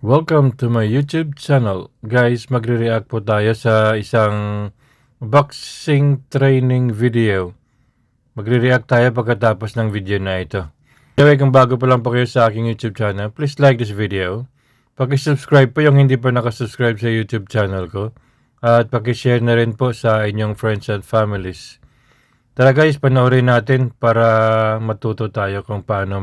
Welcome to my YouTube channel. Guys, magre-react po tayo sa isang boxing training video. Magre-react tayo pagkatapos ng video na ito. Kaya kung bago pa lang po kayo sa aking YouTube channel, please like this video. Paki-subscribe po yung hindi pa nakasubscribe sa YouTube channel ko. At paki-share na rin po sa inyong friends and families. Tara guys, panoorin natin para matuto tayo kung paano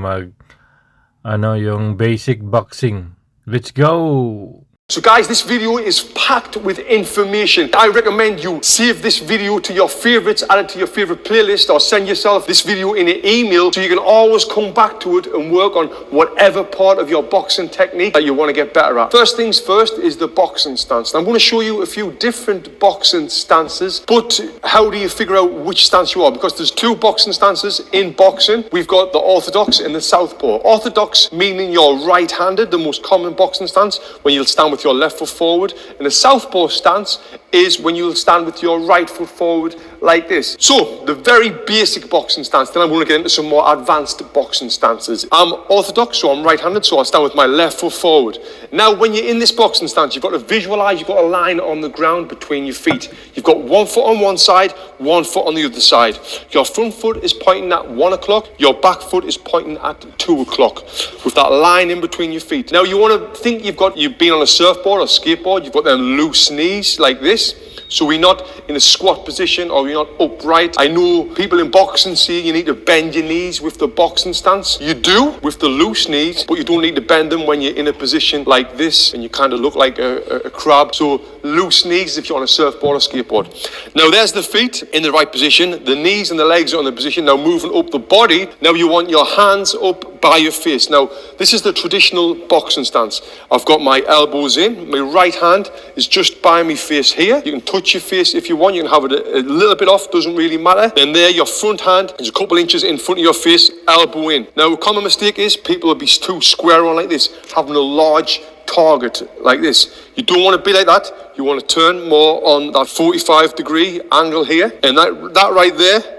yung basic boxing. Let's go! So guys, this video is packed with information. I recommend you save this video to your favorites, add it to your favorite playlist, or send yourself this video in an email so you can always come back to it and work on whatever part of your boxing technique that you want to get better at. First things first is the boxing stance. Now, I'm going to show you a few different boxing stances, but how do you figure out which stance you are? Because there's two boxing stances in boxing. We've got the orthodox and the southpaw. Orthodox meaning you're right-handed, the most common boxing stance, when you'll stand with your left foot forward, and the southpaw stance is when you'll stand with your right foot forward like this. So the very basic boxing stance. Then I'm going to get into some more advanced boxing stances. I'm orthodox, so I'm right-handed, so I stand with my left foot forward. Now when you're in this boxing stance, you've got to visualize, you've got a line on the ground between your feet. You've got one foot on one side, one foot on the other side. Your front foot is pointing at 1 o'clock, your back foot is pointing at 2 o'clock, with that line in between your feet. Now you want to think you've been on a surfboard or skateboard, you've got them loose knees like this. So we're not in a squat position or we're not upright. I know people in boxing say you need to bend your knees with the boxing stance. You do with the loose knees, but you don't need to bend them when you're in a position like this and you kind of look like a crab. So loose knees if you're on a surfboard or skateboard. Now there's the feet in the right position. The knees and the legs are in the position. Now moving up the body. Now you want your hands up by your face. Now this is the traditional boxing stance. I've got my elbows in. My right hand is just by my face here. You can touch your face if you want. You can have it a little bit off, doesn't really matter. Then there, your front hand is a couple inches in front of your face, elbow in. Now a common mistake is people will be too square on like this, having a large target like this. You don't want to be like that. You want to turn more on that 45-degree angle here. And that right there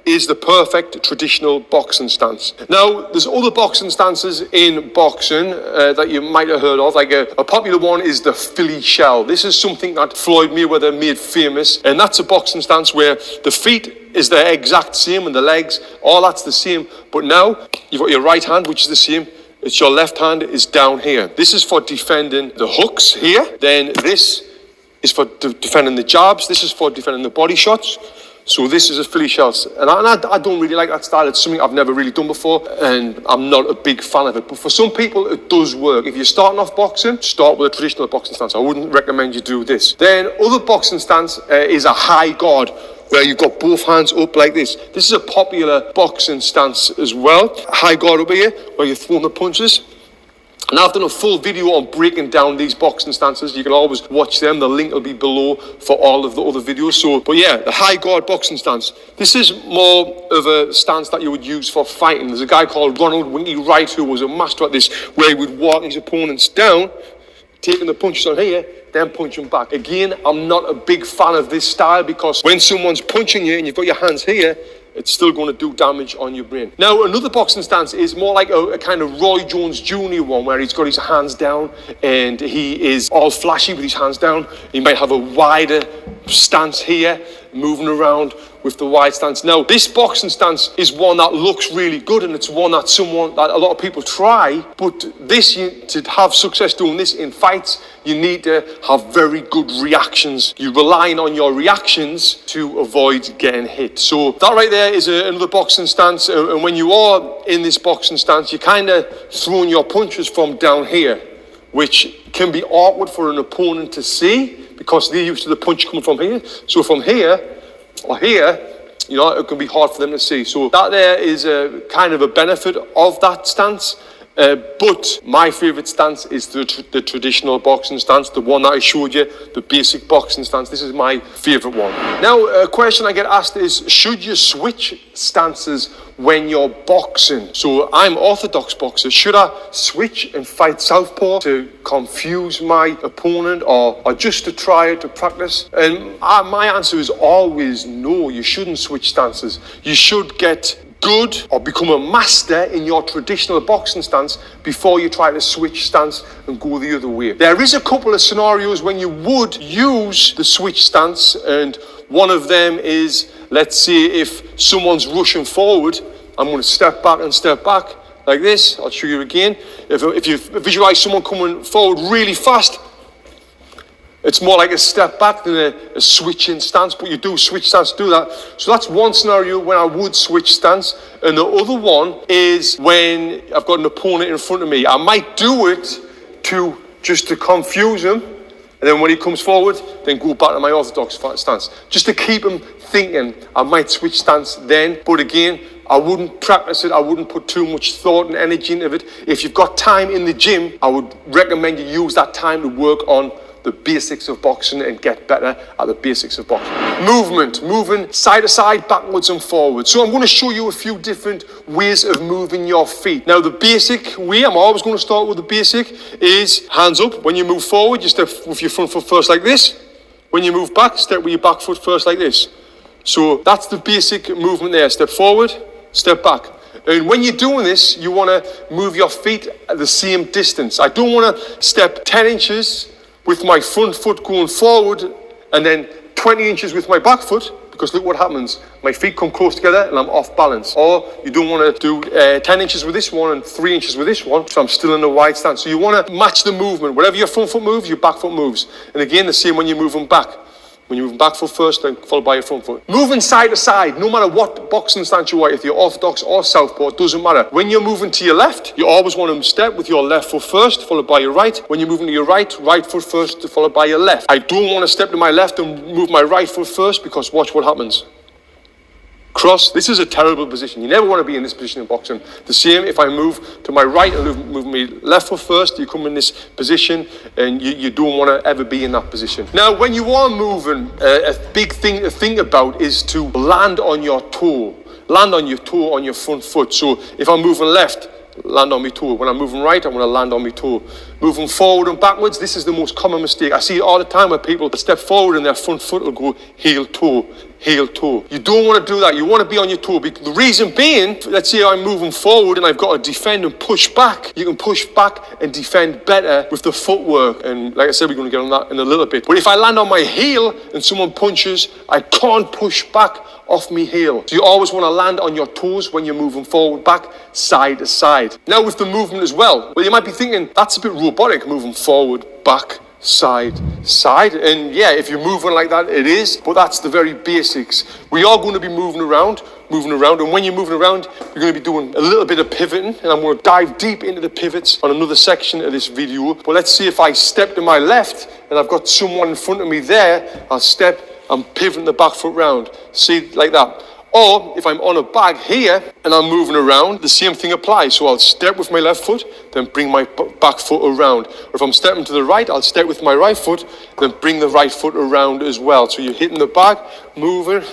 is the perfect traditional boxing stance. Now, there's other boxing stances in boxing that you might have heard of. Like a popular one is the Philly shell. This is something that Floyd Mayweather made famous, and that's a boxing stance where the feet is the exact same and the legs, all that's the same. But now, you've got your right hand, which is the same. It's your left hand is down here. This is for defending the hooks here. Then this is for defending the jabs. This is for defending the body shots. So this is a Philly shell, and I don't really like that style. It's something I've never really done before, and I'm not a big fan of it. But for some people, it does work. If you're starting off boxing, start with a traditional boxing stance. I wouldn't recommend you do this. Then other boxing stance is a high guard, where you've got both hands up like this. This is a popular boxing stance as well. High guard over here, where you're throwing the punches. And I've done a full video on breaking down these boxing stances. You can always watch them. The link will be below for all of the other videos. But yeah, the high guard boxing stance. This is more of a stance that you would use for fighting. There's a guy called Ronald Winky Wright who was a master at this, where he would walk his opponents down, taking the punches on here, then punching back. Again, I'm not a big fan of this style because when someone's punching you and you've got your hands here, it's still going to do damage on your brain. Now, another boxing stance is more like a kind of Roy Jones Jr. one, where he's got his hands down and he is all flashy with his hands down. He might have a wider stance here, moving around with the wide stance. Now, this boxing stance is one that looks really good, and it's one that a lot of people try, but to have success doing this in fights, you need to have very good reactions. You're relying on your reactions to avoid getting hit. So that right there is another boxing stance, and when you are in this boxing stance, you're kind of throwing your punches from down here, which can be awkward for an opponent to see because they're used to the punch coming from here. So from here or here, it can be hard for them to see. So that there is a kind of a benefit of that stance. But my favorite stance is the traditional boxing stance, the one that I showed you, the basic boxing stance. This is my favorite one. Now, a question I get asked is, should you switch stances when you're boxing? So I'm orthodox boxer. Should I switch and fight southpaw to confuse my opponent or just to try it to practice? And my answer is always no. You shouldn't switch stances. You should get good or become a master in your traditional boxing stance before you try to switch stance and go the other way. There is a couple of scenarios when you would use the switch stance, and one of them is, let's say if someone's rushing forward, I'm going to step back like this. I'll show you again. If you visualize someone coming forward really fast, it's more like a step back than a switching stance, but you do switch stance to do that. So that's one scenario when I would switch stance. And the other one is when I've got an opponent in front of me. I might do it just to confuse him, and then when he comes forward, then go back to my orthodox stance. Just to keep him thinking, I might switch stance then. But again, I wouldn't practice it. I wouldn't put too much thought and energy into it. If you've got time in the gym, I would recommend you use that time to work on the basics of boxing and get better at the basics of boxing. Moving side to side, backwards and forwards. So I'm going to show you a few different ways of moving your feet. Now the basic way, I'm always going to start with the basic, is hands up. When you move forward, you step with your front foot first like this. When you move back, step with your back foot first like this. So that's the basic movement there. Step forward, step back. And when you're doing this, you want to move your feet at the same distance. I don't want to step 10 inches with my front foot going forward and then 20 inches with my back foot, because look what happens. My feet come close together and I'm off balance. Or you don't want to do 10 inches with this one and 3 inches with this one, so I'm still in a wide stance. So you want to match the movement. Whatever your front foot moves, your back foot moves. And again, the same when you're moving back. When you're moving back foot first, then followed by your front foot. Moving side to side, no matter what boxing stance you are, if you're orthodox or southpaw, it doesn't matter. When you're moving to your left, you always want to step with your left foot first, followed by your right. When you're moving to your right, right foot first, followed by your left. I don't want to step to my left and move my right foot first, because watch what happens. Cross. This is a terrible position. You never want to be in this position in boxing. The same if I move to my right and move my left foot first, you come in this position and you don't want to ever be in that position. Now, when you are moving, a big thing to think about is to land on your toe. Land on your toe on your front foot. So if I'm moving left, land on my toe. When I'm moving right, I'm going to land on my toe. Moving forward and backwards, this is the most common mistake. I see it all the time where people step forward and their front foot will go heel toe. Heel toe. You don't want to do that. You want to be on your toe. The reason being, let's say I'm moving forward and I've got to defend and push back. You can push back and defend better with the footwork. And like I said, we're going to get on that in a little bit. But if I land on my heel and someone punches, I can't push back off my heel. So you always want to land on your toes when you're moving forward, back, side to side. Now with the movement as well, you might be thinking, that's a bit robotic, moving forward, back, side, side. And yeah, if you're moving like that, it is, but that's the very basics. We are going to be moving around, and when you're moving around, you're going to be doing a little bit of pivoting, and I'm going to dive deep into the pivots on another section of this video. But let's see, if I step to my left and I've got someone in front of me there, I'll step, I'm pivoting the back foot round. See, like that. Or if I'm on a bag here and I'm moving around, the same thing applies. So I'll step with my left foot, then bring my back foot around. Or if I'm stepping to the right, I'll step with my right foot, then bring the right foot around as well. So you're hitting the bag, moving.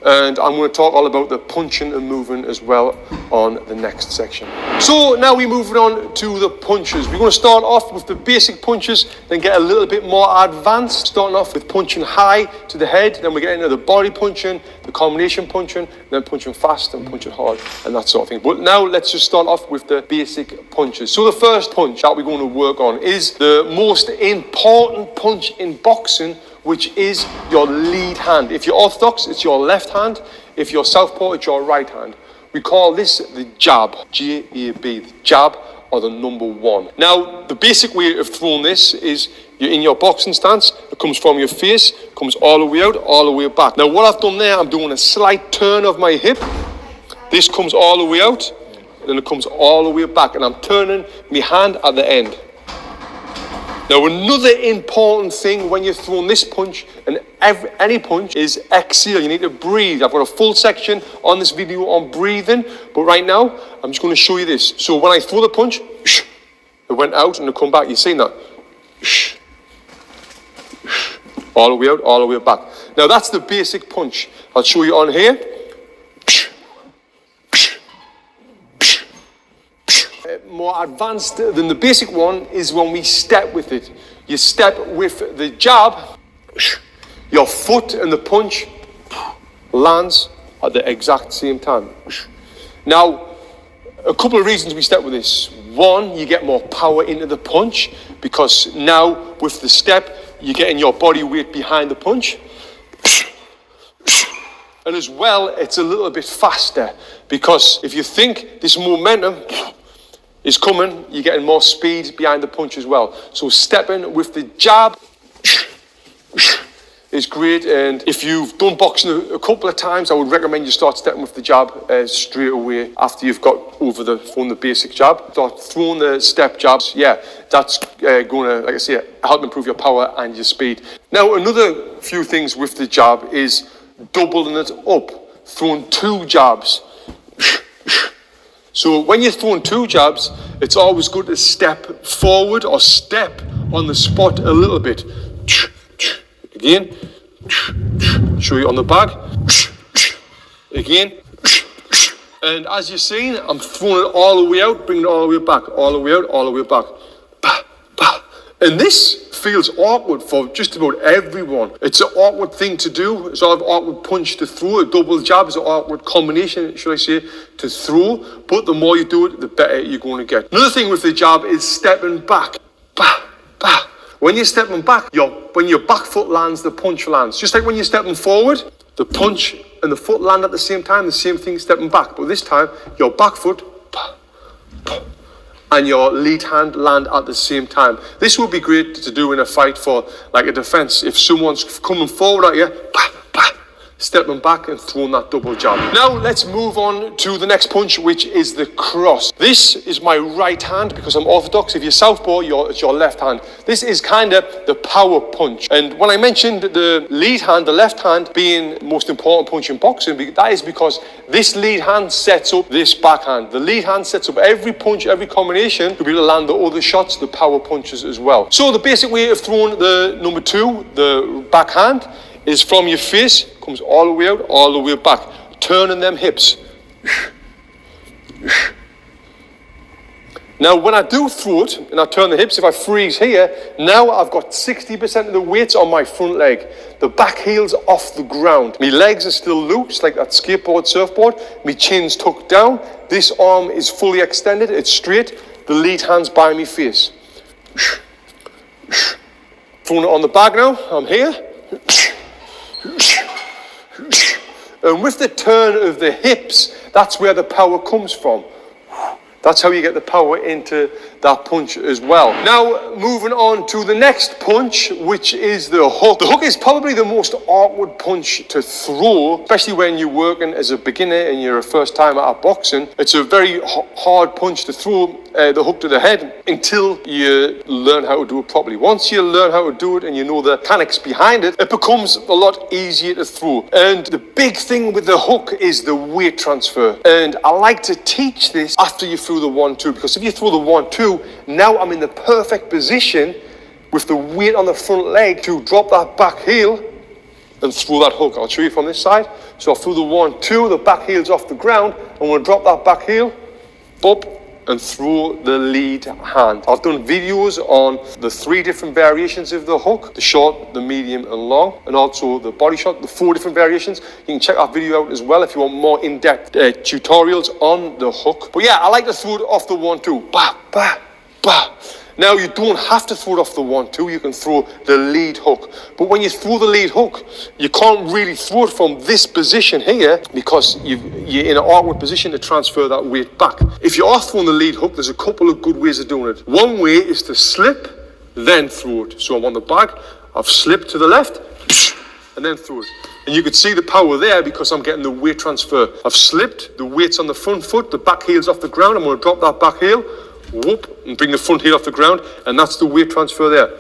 And I'm going to talk all about the punching and moving as well on the next section. So now we're moving on to the punches. We're going to start off with the basic punches, then get a little bit more advanced, starting off with punching high to the head, then we get into the body punching, the combination punching, then punching fast and punching hard and that sort of thing. But now let's just start off with the basic punches. So the first punch that we're going to work on is the most important punch in boxing, which is your lead hand. If you're orthodox, it's your left hand. If you're southpaw, it's your right hand. We call this the jab, J-A-B, the jab, or the number one. Now, the basic way of throwing this is you're in your boxing stance, it comes from your face, comes all the way out, all the way back. Now, what I've done there, I'm doing a slight turn of my hip. This comes all the way out, and then it comes all the way back, and I'm turning my hand at the end. Now, another important thing when you're throwing this punch and any punch is exhale. You need to breathe. I've got a full section on this video on breathing, but right now, I'm just going to show you this. So when I throw the punch, it went out and it come back. You've seen that? All the way out, all the way back. Now, that's the basic punch. I'll show you on here. More advanced than the basic one is when we step with it. You step with the jab, your foot and the punch lands at the exact same time. Now, a couple of reasons we step with this. One, you get more power into the punch because now with the step, you're getting your body weight behind the punch. And as well, it's a little bit faster because if you think this momentum is coming, you're getting more speed behind the punch as well. So stepping with the jab is great, and if you've done boxing a couple of times, I would recommend you start stepping with the jab straight away after you've got over from the basic jab. Start throwing the step jabs. Yeah, that's going to, like I say, help improve your power and your speed. Now, another few things with the jab is doubling it up, throwing 2 jabs. So when you're throwing 2 jabs, it's always good to step forward or step on the spot a little bit. Again, show you on the back. Again, and as you're seeing, I'm throwing it all the way out, bringing it all the way back, all the way out, all the way back. And this feels awkward for just about everyone. It's an awkward thing to do. It's an awkward punch to throw. A double jab is an awkward combination, should I say, to throw. But the more you do it, the better you're going to get. Another thing with the jab is stepping back. When you're stepping back, when your back foot lands, the punch lands. Just like when you're stepping forward, the punch and the foot land at the same time, the same thing stepping back. But this time, your back foot and your lead hand land at the same time. This would be great to do in a fight for like a defense. If someone's coming forward at you, stepping back and throwing that double jab. Now let's move on to the next punch, which is the cross. This is my right hand because I'm orthodox. If you're southpaw, it's your left hand. This is kind of the power punch. And when I mentioned the lead hand, the left hand being the most important punch in boxing, that is because this lead hand sets up this backhand. The lead hand sets up every punch, every combination to be able to land the other shots, the power punches as well. So the basic way of throwing the number 2, the backhand, is from your face, comes all the way out, all the way back, turning them hips. Now, when I do throw it, and I turn the hips, if I freeze here, now I've got 60% of the weight on my front leg. The back heel's off the ground. My legs are still loose, like that skateboard, surfboard. My chin's tucked down. This arm is fully extended, it's straight. The lead hand's by my face. Throwing it on the bag now, I'm here. And with the turn of the hips, that's where the power comes from. That's how you get the power into that punch as well. Now, moving on to the next punch, which is the hook. The hook is probably the most awkward punch to throw, especially when you're working as a beginner and you're a first timer at boxing. It's a very hard punch to throw the hook to the head until you learn how to do it properly. Once you learn how to do it and you know the mechanics behind it, it becomes a lot easier to throw. And the big thing with the hook is the weight transfer. And I like to teach this after you throw the 1-2, because if you throw the 1-2, now I'm in the perfect position with the weight on the front leg to drop that back heel and throw that hook. I'll show you from this side. So I'll throw the 1-2, the back heel's off the ground, I'm going to drop that back heel, up, and throw the lead hand. I've done videos on the 3 different variations of the hook, the short, the medium and long, and also the body shot, the 4 different variations. You can check that video out as well if you want more in-depth tutorials on the hook. But yeah, I like to throw it off the 1-2. Bah, bah, bah. Now, you don't have to throw it off the 1-2, you can throw the lead hook. But when you throw the lead hook, you can't really throw it from this position here because you're in an awkward position to transfer that weight back. If you are throwing the lead hook, there's a couple of good ways of doing it. One way is to slip, then throw it. So I'm on the back, I've slipped to the left, and then throw it. And you can see the power there because I'm getting the weight transfer. I've slipped, the weight's on the front foot, the back heel's off the ground, I'm going to drop that back heel, whoop, and bring the front heel off the ground, and that's the weight transfer there.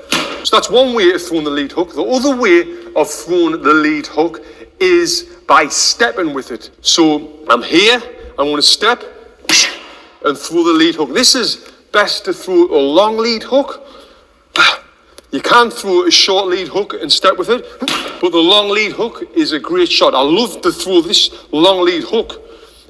So that's one way of throwing the lead hook. The other way of throwing the lead hook is by stepping with it. So I'm here, I'm going to step and throw the lead hook. This is best to throw a long lead hook. You can throw a short lead hook and step with it, but the long lead hook is a great shot. I love to throw this long lead hook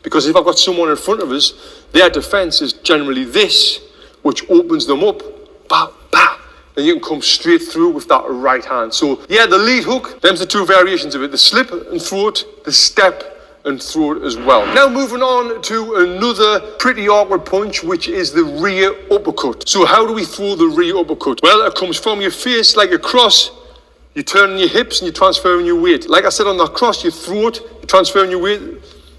because if I've got someone in front of us, their defense is generally this, which opens them up. Bah, bah. And you can come straight through with that right hand. So yeah, the lead hook, them's the 2 variations of it. The slip and throw it, the step and throw it as well. Now moving on to another pretty awkward punch, which is the rear uppercut. So how do we throw the rear uppercut? Well, it comes from your face like a cross. You turn on your hips and you're transferring your weight. Like I said on that cross, you throw it, you're transferring your weight.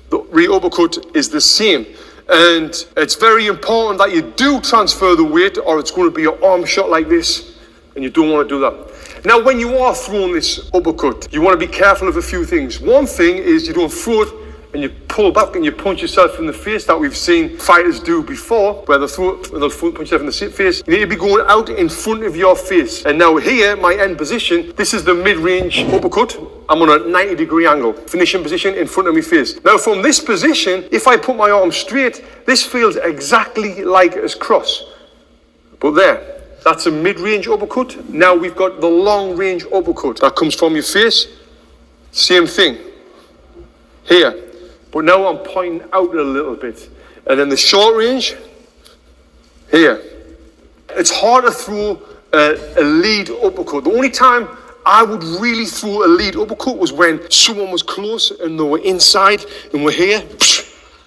The rear uppercut is the same. And it's very important that you do transfer the weight, or it's going to be an arm shot like this, and you don't want to do that. Now, when you are throwing this uppercut, you want to be careful of a few things. One thing is you don't throw it and you pull back and you punch yourself in the face, that we've seen fighters do before, where they'll punch yourself in the face. You need to be going out in front of your face. And now here, my end position, this is the mid-range uppercut. I'm on a 90-degree angle, finishing position in front of my face. Now from this position, if I put my arm straight, this feels exactly like a cross. But there, that's a mid-range uppercut. Now we've got the long-range uppercut. That comes from your face. Same thing. Here. But now I'm pointing out a little bit. And then the short range, here. It's hard to throw a lead uppercut. The only time I would really throw a lead uppercut was when someone was close and they were inside and were here,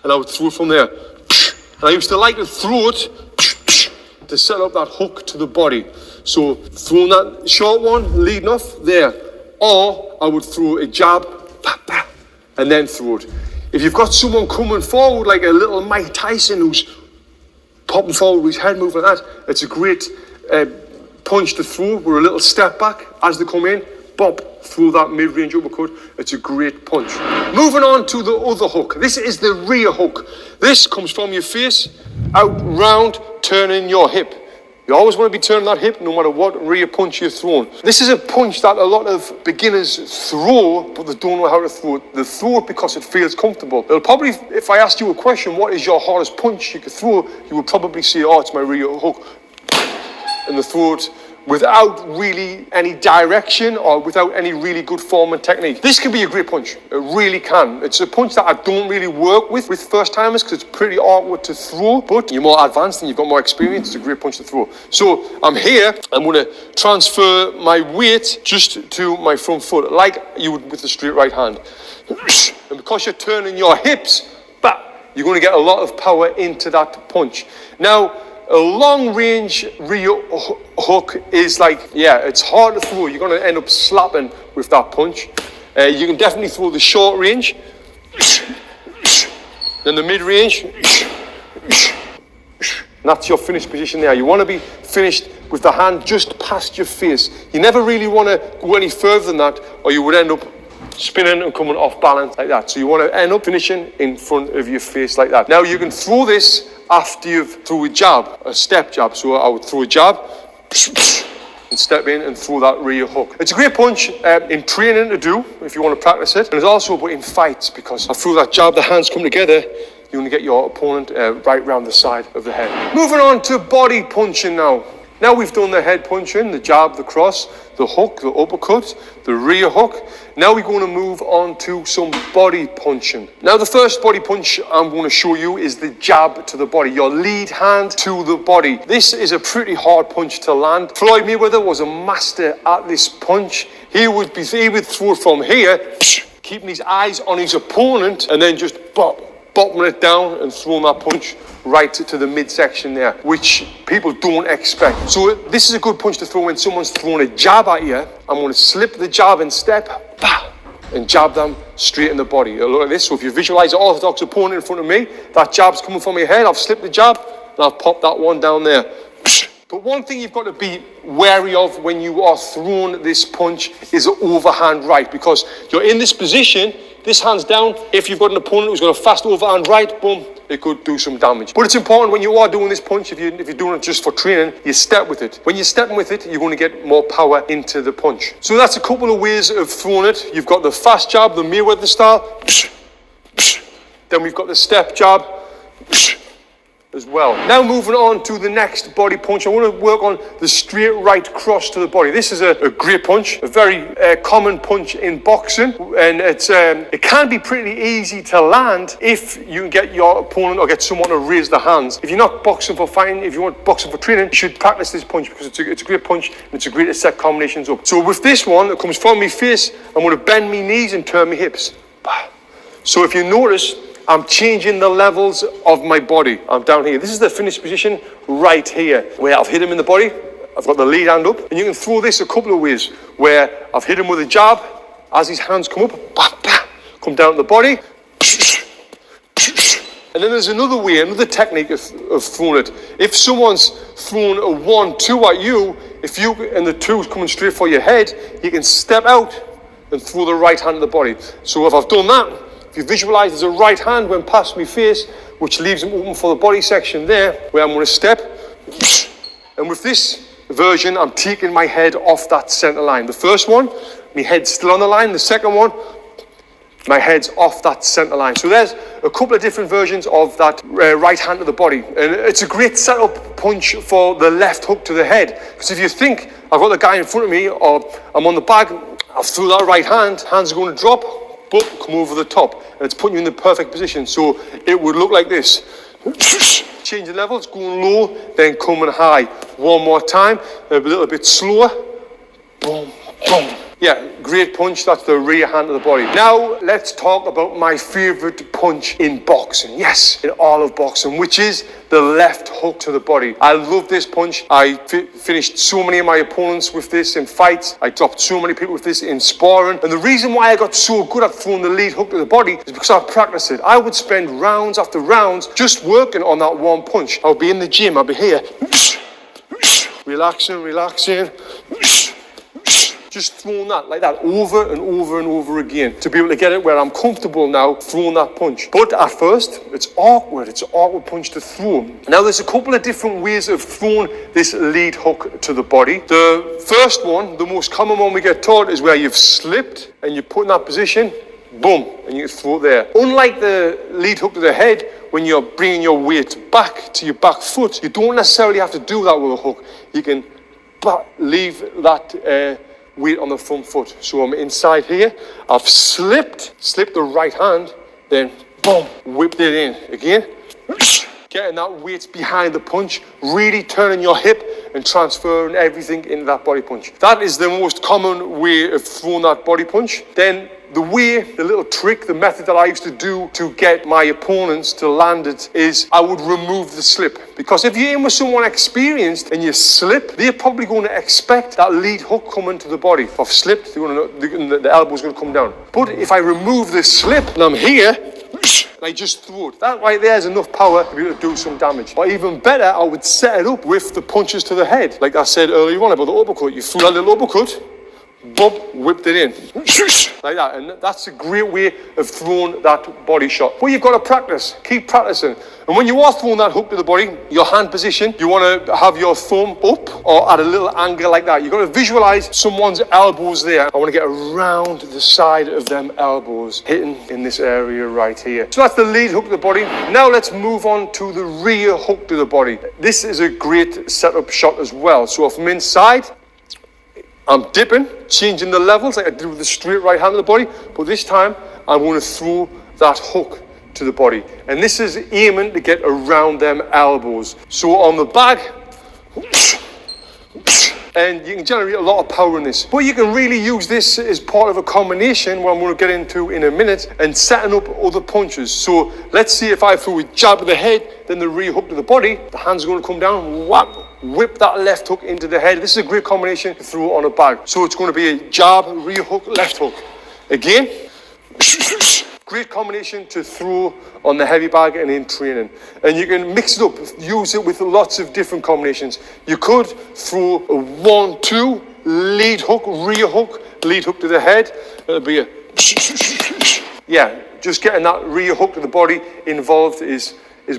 and I would throw it from there. And I used to like to throw it to set up that hook to the body. So throwing that short one, leading off there, or I would throw a jab, and then throw it. If you've got someone coming forward like a little Mike Tyson who's popping forward with his head moving like that, it's a great punch to throw with a little step back as they come in, bop, through that mid-range uppercut. It's a great punch. Moving on to the other hook. This is the rear hook. This comes from your face, out, round, turning your hip. You always want to be turning that hip no matter what rear punch you're throwing. This is a punch that a lot of beginners throw, but they don't know how to throw it. They throw it because it feels comfortable. They'll probably, if I asked you a question, what is your hardest punch you could throw, you would probably say, oh, it's my rear hook. And they throw it without really any direction or without any really good form and technique. This can be a great punch. It really can. It's a punch that I don't really work with first timers because it's pretty awkward to throw, but you're more advanced and you've got more experience. It's a great punch to throw. So I'm here. I'm going to transfer my weight just to my front foot like you would with the straight right hand. And because you're turning your hips, you're going to get a lot of power into that punch. Now, a long-range rear hook is like, it's hard to throw. You're going to end up slapping with that punch. You can definitely throw the short range, then the mid-range. That's your finished position there. You want to be finished with the hand just past your face. You never really want to go any further than that, or you would end up spinning and coming off balance like that. So you want to end up finishing in front of your face like that. Now you can throw this after you've thrown a jab, a step jab. So I would throw a jab and step in and throw that rear hook. It's a great punch in training to do if you want to practice it. And it's also but in fights, because through that jab, the hands come together, you want to get your opponent right round the side of the head. Moving on to body punching now. Now we've done the head punching, the jab, the cross, the hook, the uppercut, the rear hook. Now we're going to move on to some body punching. Now the first body punch I'm going to show you is the jab to the body, your lead hand to the body. This is a pretty hard punch to land. Floyd Mayweather was a master at this punch. He would throw it from here, keeping his eyes on his opponent, and then just bopping it down and throwing that punch right to the midsection there, which people don't expect. So this is a good punch to throw when someone's throwing a jab at you. I'm going to slip the jab and step, and jab them straight in the body. Look at this. So if you visualize an orthodox opponent in front of me, that jab's coming from your head. I've slipped the jab, and I've popped that one down there. But one thing you've got to be wary of when you are throwing this punch is an overhand right, because you're in this position, this hand's down. If you've got an opponent who's got a fast overhand right, boom, it could do some damage. But it's important when you are doing this punch, if you're doing it just for training, you step with it. When you're stepping with it, you're going to get more power into the punch. So that's a couple of ways of throwing it. You've got the fast jab, the Mayweather style. Then we've got the step jab as well. Now moving on to the next body punch, I want to work on the straight right cross to the body. This is a great punch, a very common punch in boxing, and it can be pretty easy to land if you can get your opponent or get someone to raise their hands. If you're not boxing for fighting, if you want boxing for training, you should practice this punch, because it's a great punch and it's a great to set combinations up. So with this one, it comes from my face, I'm going to bend my knees and turn my hips. So if you notice, I'm changing the levels of my body. I'm down here. This is the finished position right here, where I've hit him in the body. I've got the lead hand up. And you can throw this a couple of ways, where I've hit him with a jab. As his hands come up, bah, bah, come down to the body. And then there's another way, another technique of throwing it. If someone's thrown a 1-2 at you, and the 2's coming straight for your head, you can step out and throw the right hand to the body. So if I've done that, if you visualize there's a right hand went past my face, which leaves them open for the body section there, where I'm going to step. And with this version, I'm taking my head off that center line. The first one, my head's still on the line. The second one, my head's off that center line. So there's a couple of different versions of that right hand to the body. And it's a great setup punch for the left hook to the head. Because if you think, I've got the guy in front of me, or I'm on the bag, I've threw that right hand, hands are going to drop, but come over the top. And it's putting you in the perfect position. So it would look like this. Changing levels, going low, then coming high. One more time, a little bit slower. Boom, boom. Yeah, great punch. That's the rear hand of the body. Now, let's talk about my favorite punch in boxing. Yes, in all of boxing, which is the left hook to the body. I love this punch. I finished so many of my opponents with this in fights. I dropped so many people with this in sparring. And the reason why I got so good at throwing the lead hook to the body is because I practiced it. I would spend rounds after rounds just working on that one punch. I would be in the gym. I'd be here. Relaxing, relaxing. Just throwing that like that over and over and over again to be able to get it where I'm comfortable now throwing that punch. But at first, it's awkward. It's an awkward punch to throw. Now, there's a couple of different ways of throwing this lead hook to the body. The first one, the most common one we get taught, is where you've slipped and you put in that position, boom, and you throw it there. Unlike the lead hook to the head, when you're bringing your weight back to your back foot, you don't necessarily have to do that with a hook. You can leave that weight on the front foot. So I'm inside here, I've slipped the right hand, then boom, whipped it in again. Getting that weight behind the punch, really turning your hip and transferring everything into that body punch. That is the most common way of throwing that body punch. Then the little trick, the method that I used to do to get my opponents to land it is I would remove the slip. Because if you're in with someone experienced and you slip, they're probably going to expect that lead hook coming to the body. If I've slipped, the elbow's going to come down. But if I remove this slip and I'm here, and I just throw it, that right there is enough power to be able to do some damage. But even better, I would set it up with the punches to the head. Like I said earlier on about the uppercut. You threw that little uppercut, boom, whipped it in. Like that. And that's a great way of throwing that body shot. But you've got to practice. Keep practicing. And when you are throwing that hook to the body, your hand position, you want to have your thumb up or at a little angle like that. You've got to visualize someone's elbows there. I want to get around the side of them elbows, hitting in this area right here. So that's the lead hook to the body. Now let's move on to the rear hook to the body. This is a great setup shot as well. So if I'm inside, I'm dipping, changing the levels like I did with the straight right hand of the body, but this time I'm going to throw that hook to the body. And this is aiming to get around them elbows. So on the bag, and you can generate a lot of power in this. But you can really use this as part of a combination, what I'm going to get into in a minute, and setting up other punches. So let's see if I throw a jab to the head, then the rear hook to the body, the hand's going to come down, whap, whip that left hook into the head. This is a great combination to throw on a bag. So it's going to be a jab, rear hook, left hook. Again, great combination to throw on the heavy bag and in training. And you can mix it up, use it with lots of different combinations. You could throw a 1-2, lead hook, rear hook, lead hook to the head. It'll be a, yeah, just getting that rear hook to the body involved is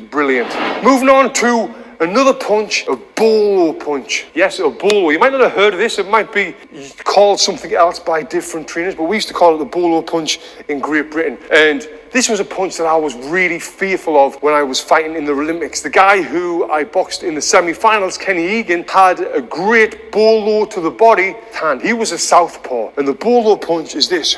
brilliant. Moving on to another punch, a bolo punch. Yes, a bolo. You might not have heard of this. It might be called something else by different trainers, but we used to call it the bolo punch in Great Britain. And this was a punch that I was really fearful of when I was fighting in the Olympics. The guy who I boxed in the semi-finals, Kenny Egan, had a great bolo to the body hand. He was a southpaw. And the bolo punch is this.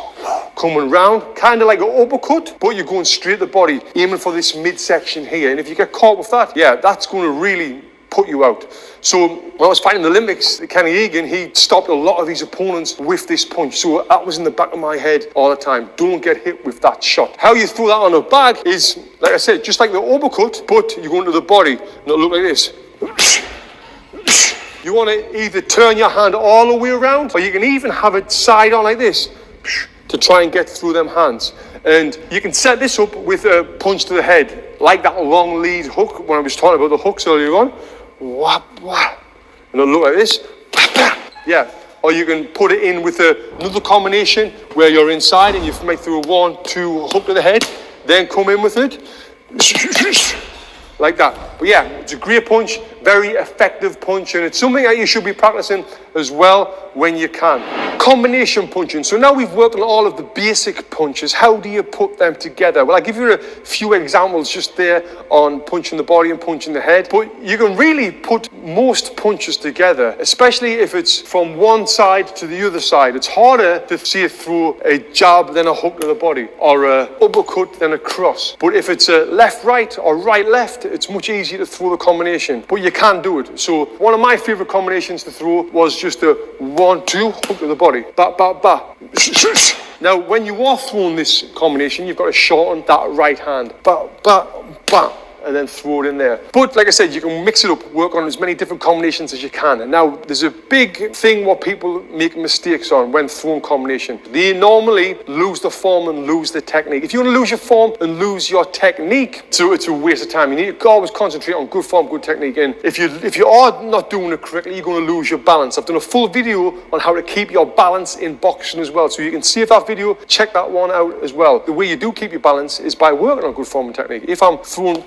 Coming round, kind of like an uppercut, but you're going straight to the body, aiming for this midsection here. And if you get caught with that, yeah, that's going to really put you out. So when I was fighting the Olympics, Kenny Egan, he stopped a lot of his opponents with this punch. So that was in the back of my head all the time. Don't get hit with that shot. How you throw that on a bag is, like I said, just like the uppercut, but you go into the body and it'll look like this. You want to either turn your hand all the way around, or you can even have it side on like this to try and get through them hands. And you can set this up with a punch to the head, like that long lead hook when I was talking about the hooks earlier on. Whap, whap. And it'll look like this. Yeah. Or you can put it in with another combination where you're inside and you might throw a 1-2 hook to the head, then come in with it. Like that. But yeah, it's a great punch, very effective punch, and it's something that you should be practicing as well when you can. Combination punching. So now we've worked on all of the basic punches. How do you put them together? Well, I'll give you a few examples just there on punching the body and punching the head. But you can really put most punches together, especially if it's from one side to the other side. It's harder to see it through a jab than a hook to the body, or a uppercut than a cross. But if it's a left-right or right-left, it's much easier to throw the combination. But you can do it. So one of my favorite combinations to throw was just a 1-2 hook to the body. Ba, ba, ba. Now, when you are throwing this combination, you've got to shorten that right hand. Ba, ba, ba. And then throw it in there. But like I said, you can mix it up, work on as many different combinations as you can. And now there's a big thing what people make mistakes on when throwing combination. They normally lose the form and lose the technique. If you want to lose your form and lose your technique, so it's a waste of time. You need to always concentrate on good form, good technique. And if you are not doing it correctly, you're going to lose your balance. I've done a full video on how to keep your balance in boxing as well. So you can save that video, check that one out as well. The way you do keep your balance is by working on good form and technique. If I'm throwing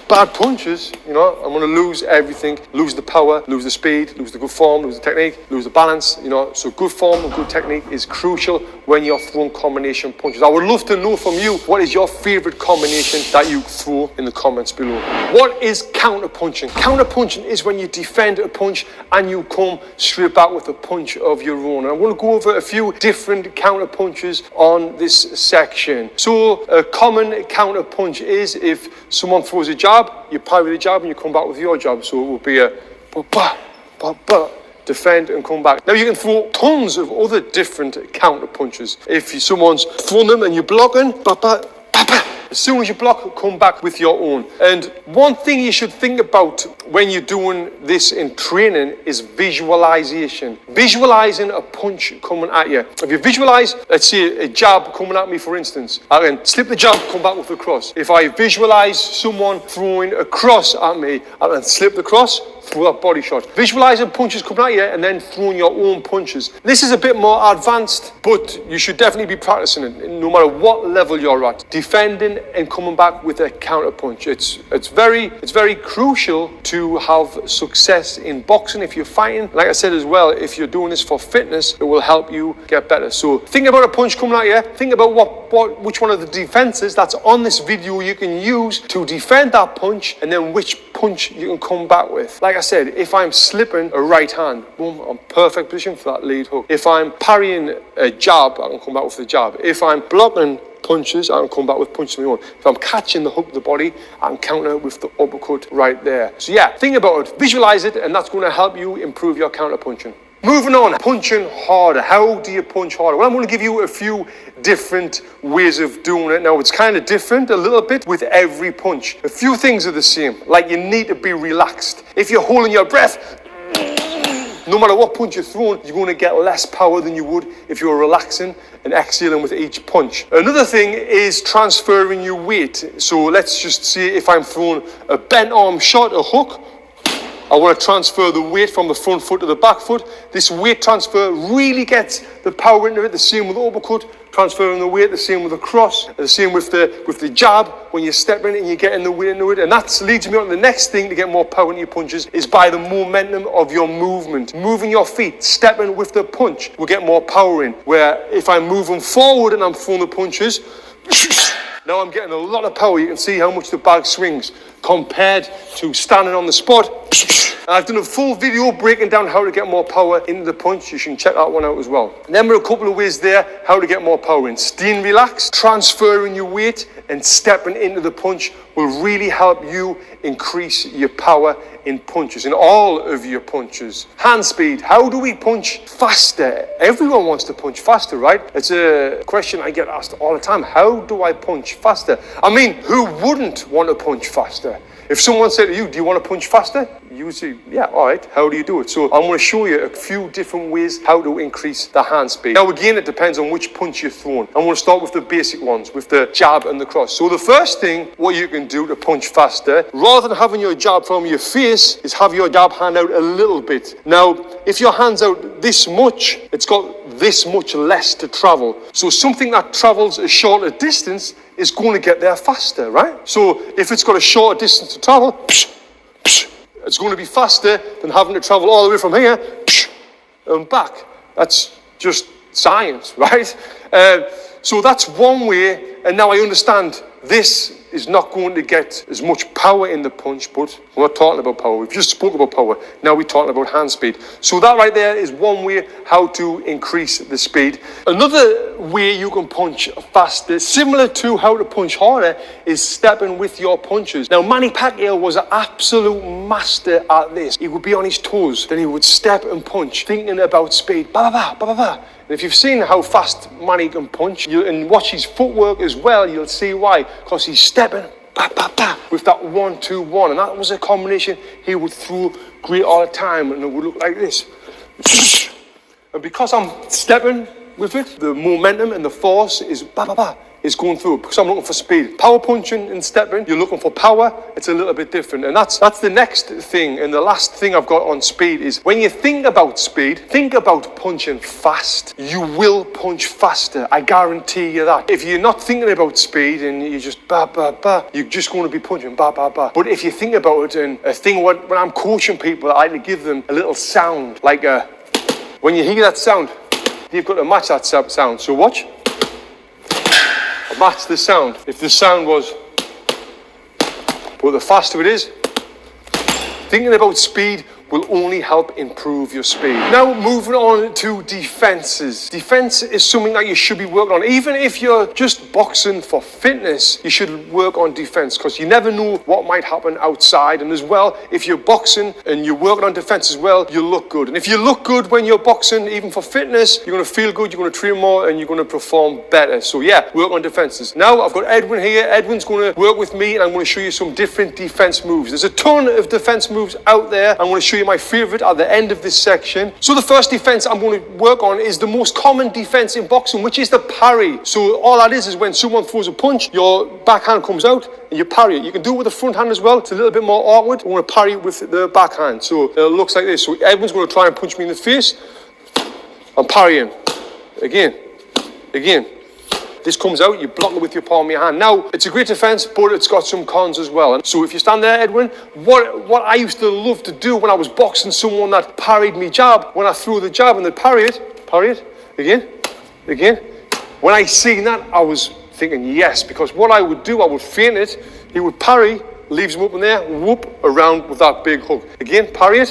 bad punches, you know, I'm going to lose everything, lose the power, lose the speed, lose the good form, lose the technique, lose the balance, you know. So good form and good technique is crucial when you're throwing combination punches. I would love to know from you, what is your favorite combination that you throw in the comments below. What is counter punching? Counter punching is when you defend a punch and you come straight back with a punch of your own. And I'm going to go over a few different counter punches on this section. So a common counter punch is if someone throws a jab, you parry the jab and you come back with your jab. So it will be a ba, ba, ba, defend and come back. Now you can throw tons of other different counter punches. If someone's thrown them and you're blocking, ba, ba, ba, ba. As soon as you block, come back with your own. And one thing you should think about when you're doing this in training is visualization. Visualizing a punch coming at you. If you visualize, let's say a jab coming at me, for instance, I can slip the jab, come back with the cross. If I visualize someone throwing a cross at me, I can slip the cross, throw that body shot. Visualizing punches coming at you and then throwing your own punches. This is a bit more advanced, but you should definitely be practicing it no matter what level you're at. Defending and coming back with a counter punch. It's very crucial to have success in boxing if you're fighting. Like I said as well, if you're doing this for fitness, it will help you get better. So think about a punch coming at you. Think about which one of the defenses that's on this video you can use to defend that punch, and then which punch you can come back with. Like I said, if I'm slipping a right hand, boom, I'm perfect position for that lead hook. If I'm parrying a jab, I can come back with the jab. If I'm blocking punches, I can come back with punches of my own. If I'm catching the hook of the body, I can counter with the uppercut right there. So yeah, think about it, visualize it, and that's going to help you improve your counter punching. Moving on, punching harder. How do you punch harder? Well, I'm going to give you a few different ways of doing it. Now, it's kind of different a little bit with every punch. A few things are the same, like you need to be relaxed. If you're holding your breath, no matter what punch you're throwing, you're going to get less power than you would if you're relaxing and exhaling with each punch. Another thing is transferring your weight. So let's just see if I'm throwing a bent arm shot, a hook. I want to transfer the weight from the front foot to the back foot. This weight transfer really gets the power into it. The same with the uppercut, transferring the weight. The same with the cross. The same with the jab. When you're stepping and you're getting the weight into it. And that leads me on to the next thing to get more power into your punches is by the momentum of your movement. Moving your feet, stepping with the punch will get more power in. Where if I'm moving forward and I'm throwing the punches, now I'm getting a lot of power. You can see how much the bag swings compared to standing on the spot. And I've done a full video breaking down how to get more power into the punch. You should check that one out as well. And then there are a couple of ways there how to get more power in. Staying relaxed, transferring your weight, and stepping into the punch will really help you increase your power in punches, in all of your punches. Hand speed. How do we punch faster? Everyone wants to punch faster, right? It's a question I get asked all the time. How do I punch faster? I mean, who wouldn't want to punch faster? If someone said to you, do you want to punch faster? You would say, yeah, all right, how do you do it? So I'm going to show you a few different ways how to increase the hand speed. Now, again, it depends on which punch you're throwing. I'm going to start with the basic ones, with the jab and the cross. So the first thing, what you can do to punch faster, rather than having your jab from your face, is have your jab hand out a little bit. Now, if your hand's out this much, it's got this much less to travel. So something that travels a shorter distance is going to get there faster, right? So if it's got a shorter distance to travel, it's going to be faster than having to travel all the way from here and back. That's just science, right? So that's one way, and now I understand this is not going to get as much power in the punch, but we're not talking about power. We've just spoke about power. Now we're talking about hand speed. So that right there is one way how to increase the speed. Another way you can punch faster, similar to how to punch harder, is stepping with your punches. Now, Manny Pacquiao was an absolute master at this. He would be on his toes, then he would step and punch, thinking about speed. Ba ba ba ba ba. And if you've seen how fast Manny can punch, and watch his footwork as well, you'll see why. Because he's stepping ba, ba, ba, with that 1-2-1. And that was a combination he would throw great all the time. And it would look like this. And because I'm stepping with it, the momentum and the force is ba, ba, ba, is going through. Because I'm looking for speed. Power punching and stepping, you're looking for power, it's a little bit different. And that's the next thing. And the last thing I've got on speed is, when you think about speed, think about punching fast. You will punch faster. I guarantee you that. If you're not thinking about speed and you're just ba, ba, ba, you're just going to be punching ba, ba, ba. But if you think about it, and a thing when I'm coaching people, I like to give them a little sound. Like when you hear that sound, you've got to match that sound. So watch. Match the sound. If the sound was, but the faster it is, thinking about speed will only help improve your speed. Now, moving on to defenses. Defense is something that you should be working on. Even if you're just boxing for fitness, you should work on defense, because you never know what might happen outside. And as well, if you're boxing and you're working on defense as well, you look good. And if you look good when you're boxing, even for fitness, you're going to feel good, you're going to train more, and you're going to perform better. So yeah, work on defenses. Now, I've got Edwin here. Edwin's going to work with me, and I'm going to show you some different defense moves. There's a ton of defense moves out there. I'm going to show you my favorite at the end of this section. So the first defense I'm going to work on is the most common defense in boxing, which is the parry. So all that is when someone throws a punch, your backhand comes out and you parry it. You can do it with the front hand as well. It's a little bit more awkward. I'm going to parry with the backhand. So it looks like this. So Edwin's going to try and punch me in the face. I'm parrying. Again. This comes out, you block it with your palm of your hand. Now, it's a great defense, but it's got some cons as well. And so if you stand there, Edwin, what I used to love to do when I was boxing someone that parried me jab, when I threw the jab and they'd parry it, again. When I seen that, I was thinking yes, because what I would do, I would feint it, he would parry, leaves him up in there, whoop, around with that big hook. Again, parry,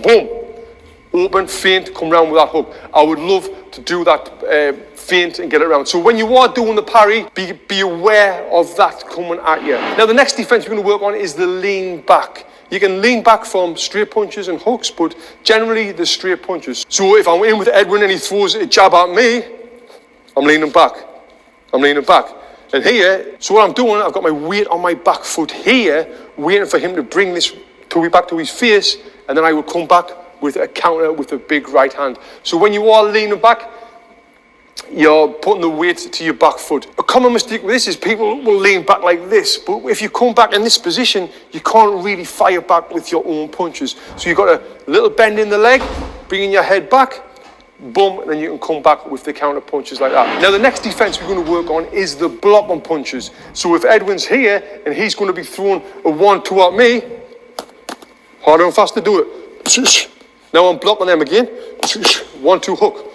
boom. Open, feint, come round with that hook. I would love to do that feint and get it around. So when you are doing the parry, be aware of that coming at you. Now, the next defense we're going to work on is the lean back. You can lean back from straight punches and hooks, but generally the straight punches. So if I'm in with Edwin and he throws a jab at me, I'm leaning back. And here, so what I'm doing, I've got my weight on my back foot here, waiting for him to bring this back to his face, and then I will come back with a counter with a big right hand. So when you are leaning back, you're putting the weight to your back foot. A common mistake with this is people will lean back like this, but if you come back in this position, you can't really fire back with your own punches. So you've got a little bend in the leg, bringing your head back, boom, and then you can come back with the counter punches like that. Now, the next defense we're going to work on is the block on punches. So if Edwin's here and he's going to be throwing a 1-2 at me, harder and faster, do it. Now I'm blocking them again. 1-2 hook.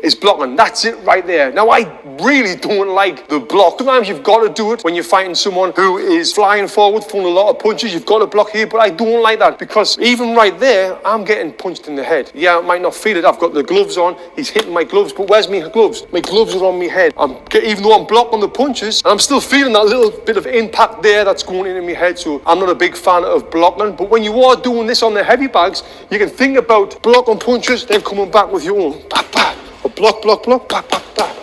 is blocking. That's it right there. Now, I really don't like the block. Sometimes you've got to do it when you're fighting someone who is flying forward, throwing a lot of punches. You've got to block here, but I don't like that because even right there, I'm getting punched in the head. Yeah, I might not feel it. I've got the gloves on. He's hitting my gloves, but where's my gloves? My gloves are on my head. Even though I'm blocking the punches, I'm still feeling that little bit of impact there that's going into my head. So I'm not a big fan of blocking. But when you are doing this on the heavy bags, you can think about blocking punches, then coming back with your own. Bah, bah. Or block, block, block, bah, bah, bah.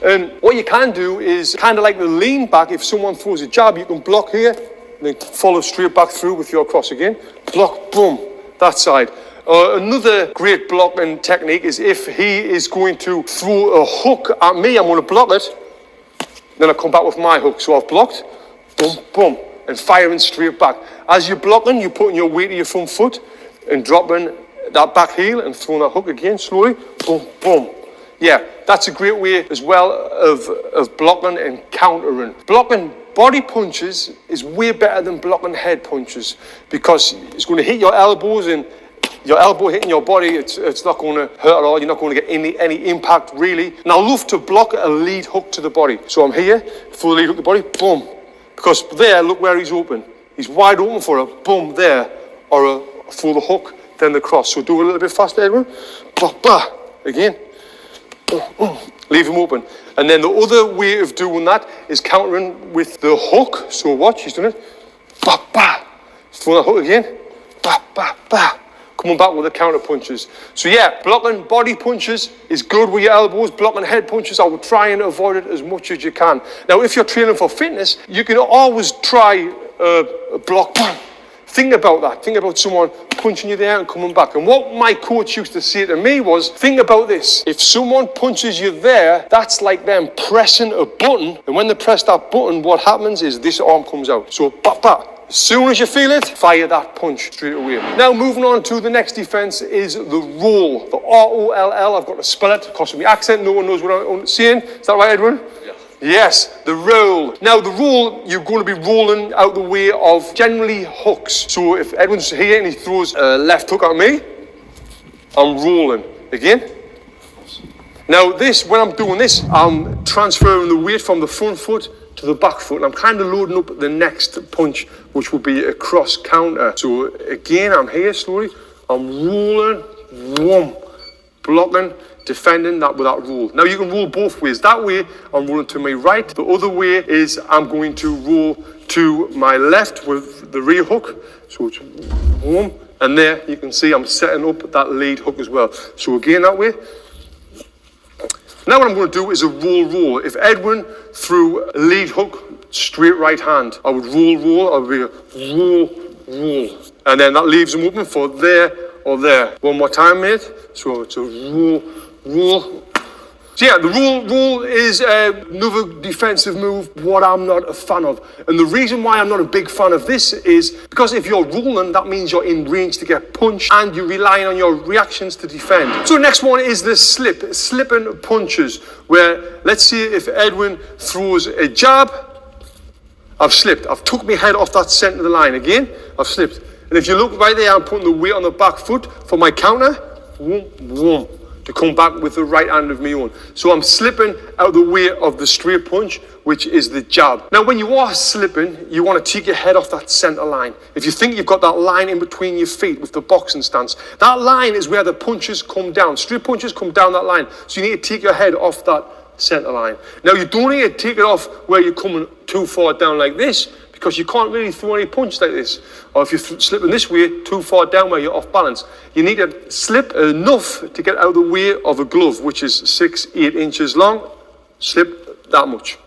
And what you can do is kind of like the lean back. If someone throws a jab, you can block here, and then follow straight back through with your cross again. Block, boom, that side. Another great blocking technique is if he is going to throw a hook at me, I'm going to block it, then I come back with my hook. So I've blocked, boom, boom, and firing straight back. As you're blocking, you're putting your weight to your front foot and dropping that back heel and throwing that hook again slowly, boom, boom. Yeah, that's a great way as well of blocking and countering. Blocking body punches is way better than blocking head punches because it's going to hit your elbows, and your elbow hitting your body, it's not going to hurt at all. You're not going to get any impact really. And I love to block a lead hook to the body. So I'm here, full lead hook to the body, boom. Because there, look where he's open. He's wide open for a boom there, or a full the hook, then the cross. So do it a little bit faster, Edwin. Bah, bah. Again. Leave him open. And then the other way of doing that is countering with the hook. So watch, he's doing it. Bah, bah. Throw that hook again. Bah, bah, bah. Coming back with the counter punches. So yeah, blocking body punches is good with your elbows. Blocking head punches, I would try and avoid it as much as you can. Now, if you're training for fitness, you can always try a block. Think about that. Think about someone punching you there and coming back. And what my coach used to say to me was, think about this. If someone punches you there, that's like them pressing a button. And when they press that button, what happens is this arm comes out. So, bah, bah. As soon as you feel it, fire that punch straight away. Now, moving on to the next defense is the roll. The R-O-L-L. I've got to spell it because of my accent. No one knows what I'm saying. Is that right, Edwin? Yes, the roll. Now, the roll, you're going to be rolling out the way of generally hooks. So if Edwin's here and he throws a left hook at me, I'm rolling. Again. Now, when I'm doing this, I'm transferring the weight from the front foot to the back foot. And I'm kind of loading up the next punch, which will be a cross counter. So again, I'm here slowly. I'm rolling, whoom, blocking, defending that with that roll. Now you can roll both ways. That way, I'm rolling to my right. The other way is I'm going to roll to my left with the rear hook. So it's boom, and there you can see I'm setting up that lead hook as well. So again, that way. Now what I'm going to do is a roll. If Edwin threw a lead hook, straight right hand, I would roll, I would be a roll. And then that leaves him open for there or there. One more time, mate. So it's a roll. So yeah, the roll is another defensive move, what I'm not a fan of. And the reason why I'm not a big fan of this is because if you're rolling, that means you're in range to get punched and you're relying on your reactions to defend. So next one is the slipping punches, where let's see if Edwin throws a jab, I've slipped. I've took my head off that centre of the line again, I've slipped. And if you look right there, I'm putting the weight on the back foot for my counter, whoom, whoom, to come back with the right hand of my own. So I'm slipping out the way of the straight punch, which is the jab. Now, when you are slipping, you want to take your head off that center line. If you think you've got that line in between your feet with the boxing stance, that line is where the punches come down. Straight punches come down that line. So you need to take your head off that center line. Now, you don't need to take it off where you're coming too far down like this, because you can't really throw any punch like this. Or if you're slipping this way, too far down where you're off balance. You need to slip enough to get out of the way of a glove, which is 6-8 inches long. Slip that much.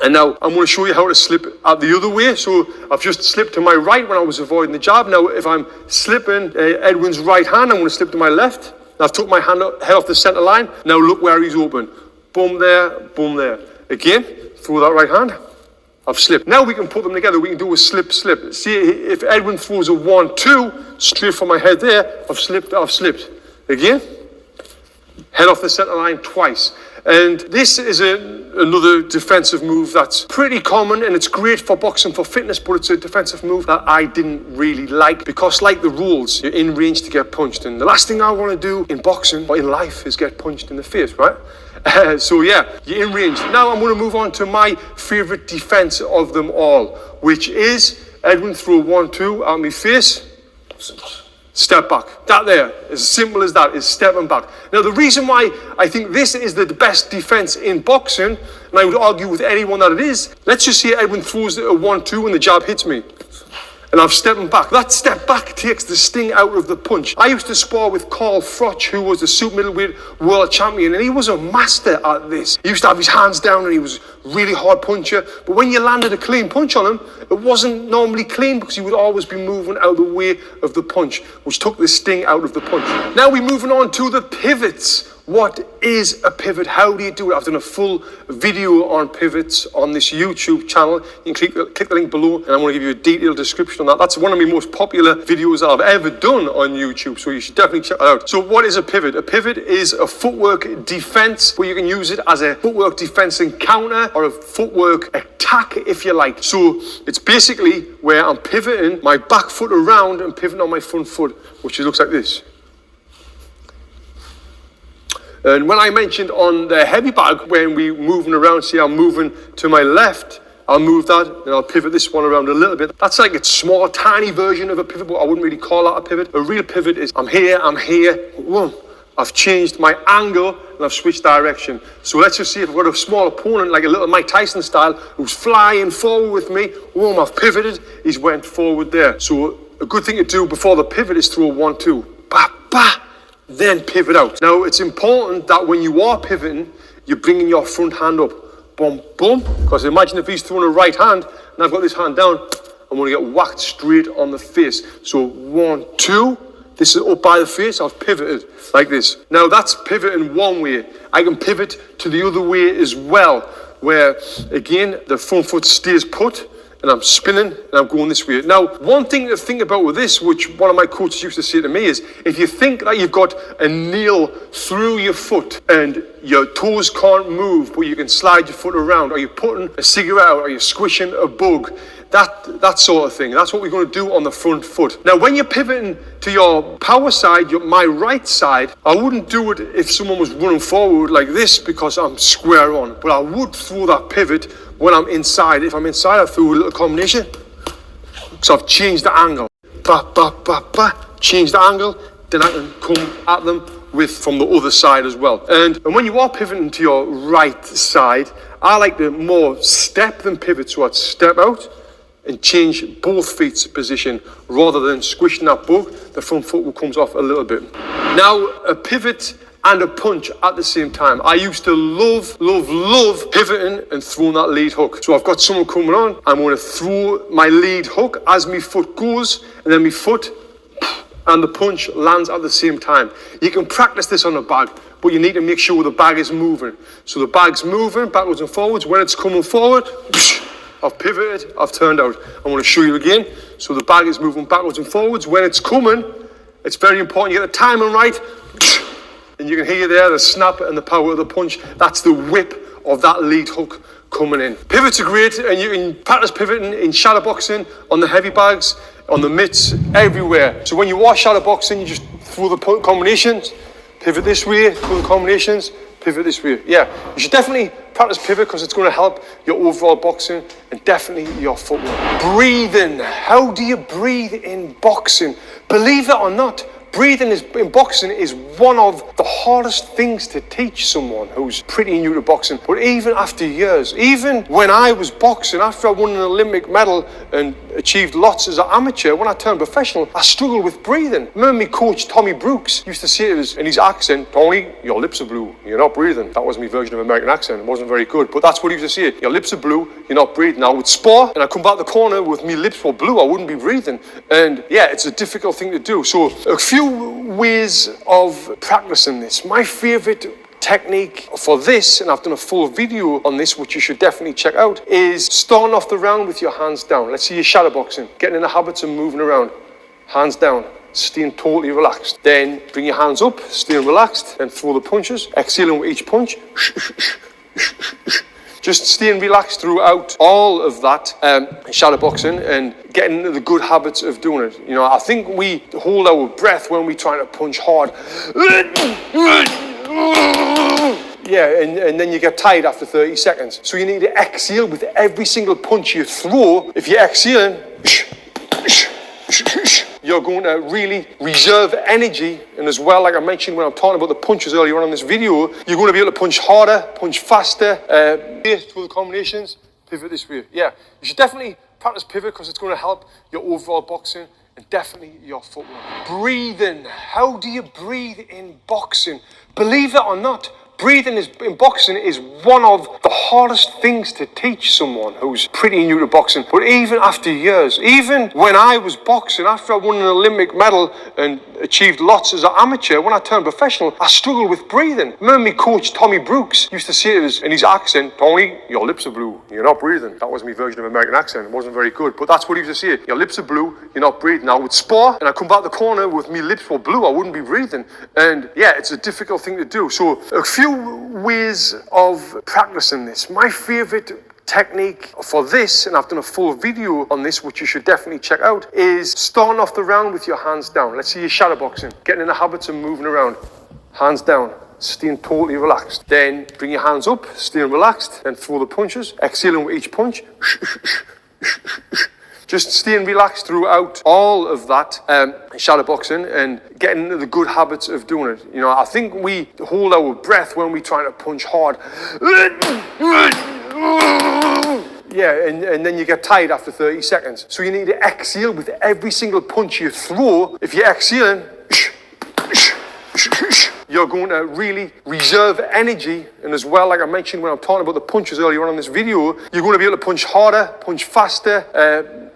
And now I'm going to show you how to slip out the other way. So I've just slipped to my right when I was avoiding the jab. Now if I'm slipping Edwin's right hand, I'm going to slip to my left. Now I've took my head off the center line. Now look where he's open. Boom there, boom there. Again, throw that right hand. I've slipped. Now we can put them together. We can do a slip. See, if Edwin throws a 1-2, straight from my head there, I've slipped. Again, head off the center line twice. And this is another defensive move that's pretty common, and it's great for boxing for fitness, but it's a defensive move that I didn't really like, because like the rules, you're in range to get punched, and the last thing I want to do in boxing or in life is get punched in the face, right? So yeah, you're in range. Now I'm going to move on to my favorite defense of them all, which is Edwin throw 1-2 at my face, step back. That there, as simple as that, is stepping back. Now the reason why I think this is the best defense in boxing, and I would argue with anyone that it is, let's just say Edwin throws a 1-2 and the jab hits me, and I'm stepping back. That step back takes the sting out of the punch. I used to spar with Carl Froch, who was the super middleweight world champion, and he was a master at this. He used to have his hands down, and he was a really hard puncher. But when you landed a clean punch on him, it wasn't normally clean, because he would always be moving out of the way of the punch, which took the sting out of the punch. Now we're moving on to the pivots. What is a pivot? How do you do it? I've done a full video on pivots on this YouTube channel. You can click the link below, and I'm going to give you a detailed description on that. That's one of my most popular videos that I've ever done on YouTube, so you should definitely check that out. So what is a pivot? A pivot is a footwork defense, where you can use it as a footwork defense and counter, or a footwork attack if you like. So it's basically where I'm pivoting my back foot around and pivoting on my front foot, which looks like this. And when I mentioned on the heavy bag, when we moving around, see I'm moving to my left, I'll move that, and I'll pivot this one around a little bit. That's like a small, tiny version of a pivot, but I wouldn't really call that a pivot. A real pivot is I'm here, whoa, I've changed my angle, and I've switched direction. So let's just see if I've got a small opponent, like a little Mike Tyson style, who's flying forward with me. Whoa, I've pivoted, he's went forward there. So a good thing to do before the pivot is throw a 1-2. Ba, ba. Then pivot out. Now it's important that when you are pivoting, you're bringing your front hand up. Boom, boom. Because imagine if he's throwing a right hand, and I've got this hand down, I'm going to get whacked straight on the face. So 1-2. This is up by the face. I've pivoted like this. Now that's pivoting one way. I can pivot to the other way as well, where again the front foot stays put, and I'm spinning, and I'm going this way. Now, one thing to think about with this, which one of my coaches used to say to me, is if you think that you've got a nail through your foot and your toes can't move, but you can slide your foot around, or you're putting a cigarette out, or you're squishing a bug, that sort of thing. That's what we're going to do on the front foot. Now, when you're pivoting to your power side, my right side, I wouldn't do it if someone was running forward like this, because I'm square on. But I would throw that pivot when I'm inside. If I'm inside, I throw a little combination. So I've changed the angle. Ba, ba, ba, ba. Change the angle. Then I can come at them from the other side as well. And when you are pivoting to your right side, I like to more step than pivot. So I'd step out and change both feet's position, rather than squishing that bug. The front foot comes off a little bit. Now, a pivot and a punch at the same time. I used to love pivoting and throwing that lead hook. So I've got someone coming on, I'm going to throw my lead hook as my foot goes, and then my foot and the punch lands at the same time. You can practice this on the bag, but you need to make sure the bag is moving. So the bag's moving backwards and forwards. When it's coming forward, I've pivoted, I've turned out. I'm going to show you again. So the bag is moving backwards and forwards. When it's coming, it's very important you get the timing right. And you can hear there the snap and the power of the punch. That's the whip of that lead hook coming in. Pivots are great, and you can practice pivoting in shadow boxing, on the heavy bags, on the mitts, everywhere. So when you are shadow boxing, you just throw the combinations, pivot this way, throw the combinations, pivot this way. Yeah, you should definitely practice pivot, because it's going to help your overall boxing and definitely your footwork. Breathing. How do you breathe in boxing? Believe it or not, breathing in boxing is one of the hardest things to teach someone who's pretty new to boxing. But even after years, even when I was boxing, after I won an Olympic medal and achieved lots as an amateur, when I turned professional, I struggled with breathing. Remember my coach, Tommy Brooks, used to say to us in his accent, "Tony, your lips are blue, you're not breathing." That was my version of American accent. It wasn't very good, but that's what he used to say. Your lips are blue, you're not breathing. I would spar, and I come back the corner with my lips were blue, I wouldn't be breathing. And yeah, it's a difficult thing to do. So a few ways of practicing this. My favorite technique for this, and I've done a full video on this, which you should definitely check out, is starting off the round with your hands down. Let's see you shadow boxing, getting in the habits of moving around. Hands down, staying totally relaxed. Then bring your hands up, staying relaxed, and throw the punches, exhaling with each punch. Just staying relaxed throughout all of that shadow boxing and getting into the good habits of doing it. You know, I think we hold our breath when we try to punch hard. Yeah, and then you get tired after 30 seconds. So you need to exhale with every single punch you throw. If you're exhaling, you're going to really reserve energy. And as well, like I mentioned when I'm talking about the punches earlier on in this video, you're going to be able to punch harder, punch faster, through the combinations, pivot this way. Yeah, you should definitely practice pivot because it's going to help your overall boxing and definitely your footwork. Breathing. How do you breathe in boxing? Believe it or not, breathing in boxing is one of the hardest things to teach someone who's pretty new to boxing. But even after years, even when I was boxing, after I won an Olympic medal and achieved lots as an amateur, when I turned professional, I struggled with breathing. Remember me coach Tommy Brooks used to say to us in his accent, "Tony, your lips are blue, you're not breathing." That was my version of American accent. It wasn't very good, but that's what he used to say. Your lips are blue, you're not breathing. I would spar and I'd come back the corner with my lips were blue, I wouldn't be breathing. And yeah, it's a difficult thing to do. So a few ways of practicing this. My favorite technique for this, and I've done a full video on this, which you should definitely check out, is starting off the round with your hands down. Let's see you shadow boxing, getting in the habits of moving around. Hands down, staying totally relaxed. Then bring your hands up, staying relaxed, then throw the punches, exhaling with each punch. Just staying relaxed throughout all of that shadow boxing and getting into the good habits of doing it. You know, I think we hold our breath when we try to punch hard. Yeah, and then you get tired after 30 seconds. So you need to exhale with every single punch you throw. If you're exhaling, you're going to really reserve energy. And as well, like I mentioned when I'm talking about the punches earlier on in this video, you're going to be able to punch harder, punch faster,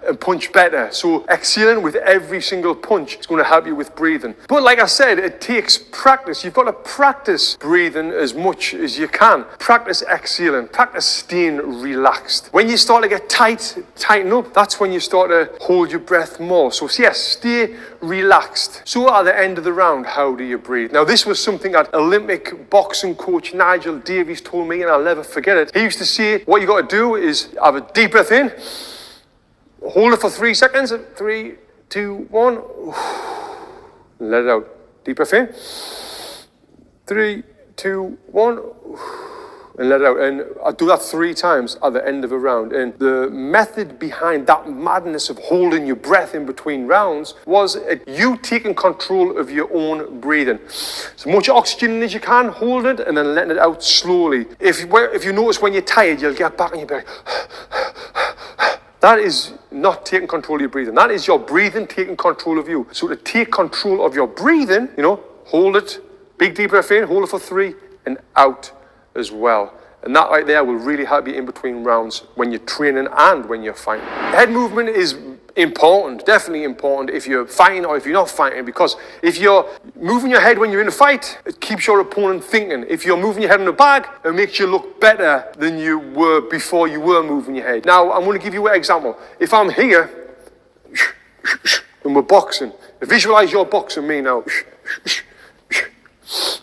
and punch better. So exhaling with every single punch is going to help you with breathing. But like I said, it takes practice. You've got to practice breathing as much as you can. Practice exhaling, practice staying relaxed. When you start to get tighten up, that's when you start to hold your breath more. So yes, stay relaxed. So at the end of the round, how do you breathe? Now this was something that Olympic boxing coach Nigel Davies told me, and I'll never forget it. He used to say, what you got to do is have a deep breath in, hold it for 3 seconds. 3, 2, 1. Let it out. Deep breath in. 3, 2, 1. And let it out. And I do that 3 times at the end of a round. And the method behind that madness of holding your breath in between rounds was you taking control of your own breathing. As much oxygen as you can, hold it, and then letting it out slowly. If you notice when you're tired, you'll get back and you'll be like, that is not taking control of your breathing. That is your breathing taking control of you. So to take control of your breathing, you know, hold it, big deep breath in, hold it for 3, and out as well. And that right there will really help you in between rounds when you're training and when you're fighting. Head movement is important, definitely important if you're fighting or if you're not fighting, because if you're moving your head when you're in a fight, it keeps your opponent thinking. If you're moving your head in the bag, it makes you look better than you were before you were moving your head. Now, I'm going to give you an example. If I'm here and we're boxing, visualize you're boxing me now,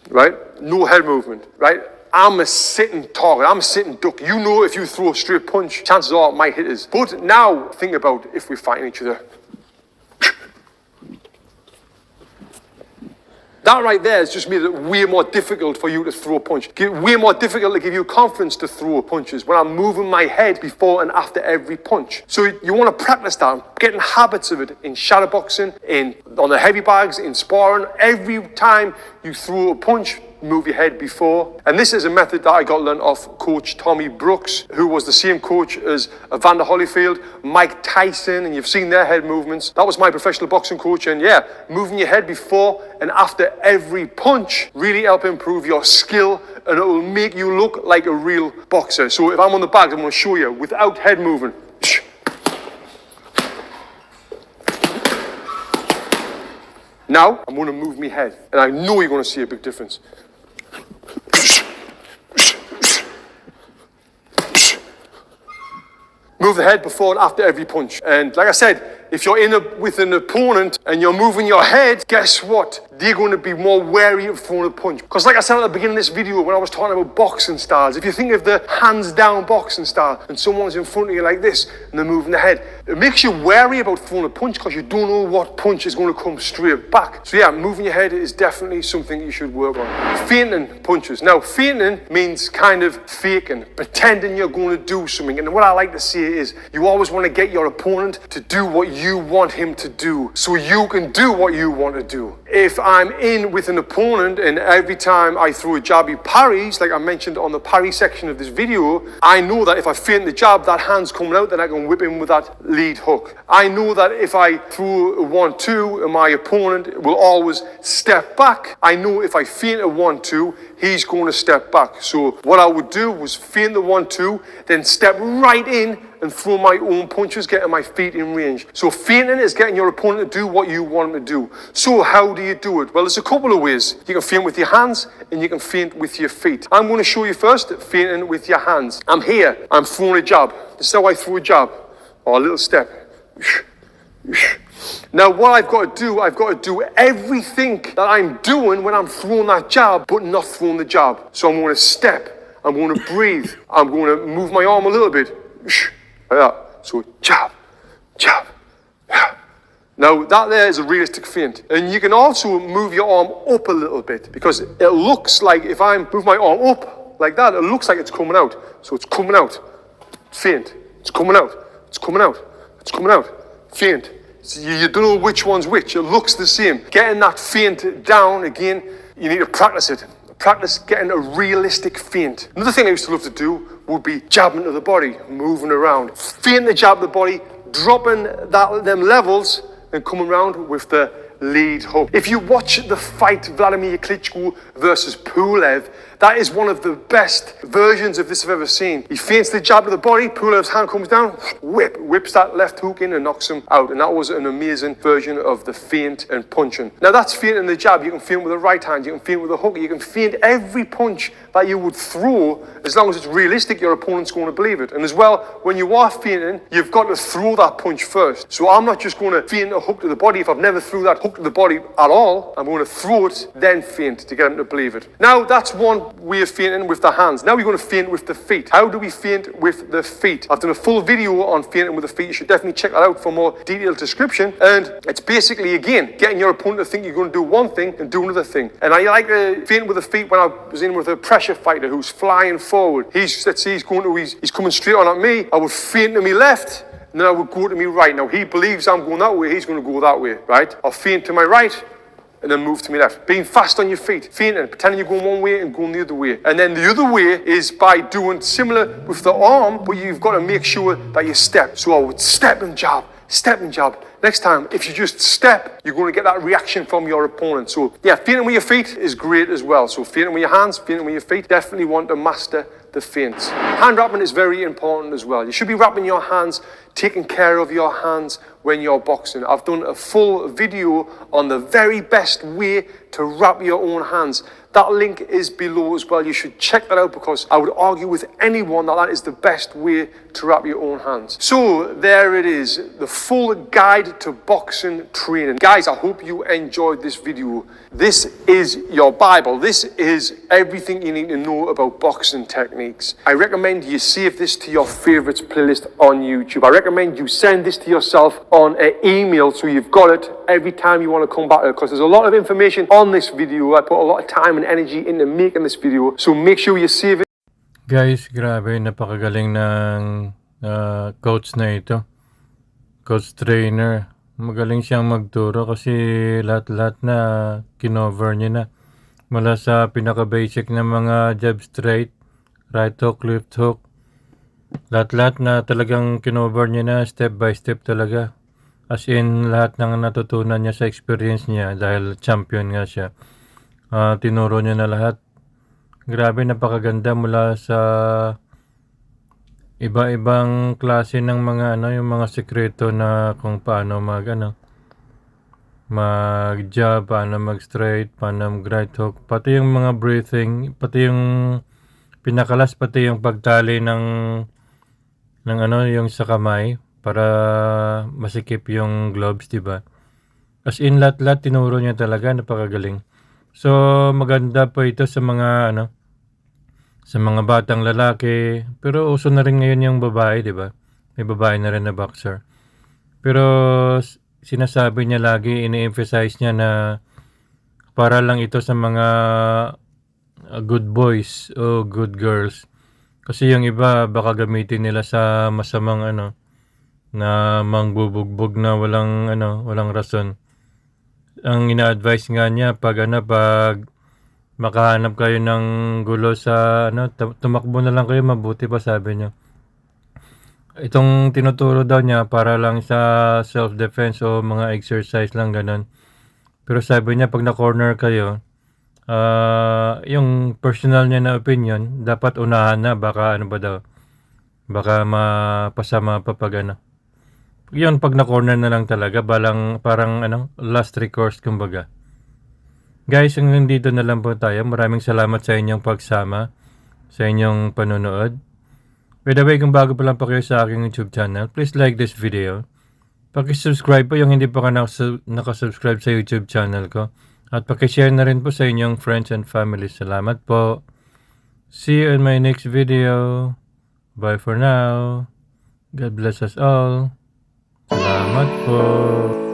right? No head movement, right? I'm a sitting target, I'm a sitting duck. You know if you throw a straight punch, chances are it might hit us. But now think about if we're fighting each other. That right there has just made it way more difficult for you to throw a punch. Way more difficult to give you confidence to throw punches when I'm moving my head before and after every punch. So you want to practice that, getting habits of it in shadow boxing, on the heavy bags, in sparring. Every time you throw a punch, move your head before. And this is a method that I got learned off coach Tommy Brooks, who was the same coach as Evander Holyfield, Mike Tyson, and you've seen their head movements. That was my professional boxing coach. And yeah, moving your head before and after every punch really help improve your skill, and it will make you look like a real boxer. So if I'm on the bag, I'm going to show you without head moving. Now, I'm going to move my head, and I know you're going to see a big difference. Move move the head before and after every punch. And like I said, if you're with an opponent and you're moving your head, guess what? They're going to be more wary of throwing a punch. Because like I said at the beginning of this video, when I was talking about boxing styles, if you think of the hands down boxing style and someone's in front of you like this and they're moving the head, it makes you wary about throwing a punch because you don't know what punch is going to come straight back. So yeah, moving your head is definitely something you should work on. Feinting punches. Now, feinting means kind of faking, pretending you're going to do something. And what I like to say is you always want to get your opponent to do what you want him to do so you can do what you want to do. If I'm in with an opponent and every time I throw a jab he parries, like I mentioned on the parry section of this video, I know that if I feint the jab, that hand's coming out, then I can whip him with that lead hook. I know that if I throw a 1-2 and my opponent will always step back, I know if I feint a 1-2, he's going to step back. So what I would do was feint the 1-2, then step right in and throw my own punches, getting my feet in range. So feinting is getting your opponent to do what you want him to do. So how do you do it? Well, there's a couple of ways. You can feint with your hands and you can feint with your feet. I'm going to show you first feinting with your hands. I'm here, I'm throwing a jab. This is how I throw a jab, or a little step. Now what I've got to do everything that I'm doing when I'm throwing that jab, but not throwing the jab. So I'm going to step, I'm going to breathe, I'm going to move my arm a little bit. Like that. So jab, jab, jab. Now that there is a realistic feint. And you can also move your arm up a little bit because it looks like if I move my arm up like that, it looks like it's coming out. So it's coming out, feint, it's coming out, it's coming out, it's coming out, feint. So you don't know which one's which. It looks the same. Getting that feint down again, you need to practice it. Practice getting a realistic feint. Another thing I used to love to do would be jabbing to the body, moving around. Feint the jab to the body, dropping them levels, and coming around with the lead hook. If you watch the fight Vladimir Klitschko versus Pulev, that is one of the best versions of this I've ever seen. He feints the jab to the body, Pulev's hand comes down, whips that left hook in and knocks him out. And that was an amazing version of the feint and punching. Now that's feinting the jab. You can feint with the right hand, you can feint with the hook, you can feint every punch that you would throw. As long as it's realistic, your opponent's going to believe it. And as well, when you are feinting, you've got to throw that punch first. So I'm not just going to feint a hook to the body. If I've never threw that hook to the body at all, I'm going to throw it, then feint to get them to believe it. Now that's one way of feinting with the hands. Now we're going to feint with the feet. How do we feint with the feet? I've done a full video on feinting with the feet. You should definitely check that out for more detailed description. And it's basically, again, getting your opponent to think you're going to do one thing and do another thing. And I like to feint with the feet when I was in with a pressure fighter who's flying forward. Let's say he's coming straight on at me. I would feint to me left, and then I would go to me right. Now he believes I'm going that way, he's going to go that way, right? I'll feint to my right, and then move to my left. Being fast on your feet, feinting, pretending you're going one way and going the other way. And then the other way is by doing similar with the arm, but you've got to make sure that you step. So I would step and jab, step and jab. Next time, if you just step, you're going to get that reaction from your opponent. So yeah, feinting with your feet is great as well. So feinting with your hands, feinting with your feet, definitely want to master the feints. Hand wrapping is very important as well. You should be wrapping your hands, taking care of your hands when you're boxing. I've done a full video on the very best way to wrap your own hands. That link is below as well. You should check that out because I would argue with anyone that that is the best way to wrap your own hands. So there it is, the full guide to boxing training. Guys, I hope you enjoyed this video. This is your Bible. This is everything you need to know about boxing techniques. I recommend you save this to your favorites playlist on YouTube. I recommend you send this to yourself on an email so you've got it every time you want to come back to it, because there's a lot of information on this video. I put a lot of time and energy into making this video, so make sure you save it. Guys, grabe, napakagaling ng coach na ito. Coach trainer. Magaling siyang magturo kasi lahat-lahat na kinover niya na. Mula sa pinaka-basic na mga jab straight, right hook, left hook. Lahat-lahat na talagang kinover niya na step by step talaga. As in, lahat ng natutunan niya sa experience niya dahil champion nga siya. Tinuro niya na lahat. Grabe, napakaganda mula sa iba-ibang klase ng mga yung mga sekreto na kung paano mag-jab, paano mag-straight, paano mag-right hook, pati yung mga breathing, pati yung pinakalas, pati yung pagtali ng ng ano, yung sa kamay para masikip yung gloves, 'di ba? As in lahat-lahat tinuro niya talaga, napakagaling. So maganda po ito sa mga ano, sa mga batang lalaki, pero uso na rin ngayon yung babae, 'di ba? May babae na rin na boxer. Pero sinasabi niya lagi, ini-emphasize niya na para lang ito sa mga good boys o good girls. Kasi yung iba baka gamitin nila sa masamang ano, na mangbubugbog na walang ano, walang rason. Ang ina-advise nga niya pag makahanap kayo ng gulo sa ano, tumakbo na lang kayo, mabuti pa, sabi niya. Itong tinuturo daw niya para lang sa self-defense o mga exercise lang, ganun. Pero sabi niya pag na-corner kayo, yung personal niya na opinion, dapat unahan na, baka ano ba daw, baka mapasama pa pag ano. Yun, pag na-corner na lang talaga, parang ano, last recourse kumbaga. Guys, hanggang dito na lang po tayo. Maraming salamat sa inyong pagsama, sa inyong panonood. By the way, kung bago pa lang po kayo sa aking YouTube channel, please like this video. Paki-subscribe po yung hindi pa ka nakasubscribe sa YouTube channel ko. At paki-share na rin po sa inyong friends and family. Salamat po. See you in my next video. Bye for now. God bless us all. Salamat po.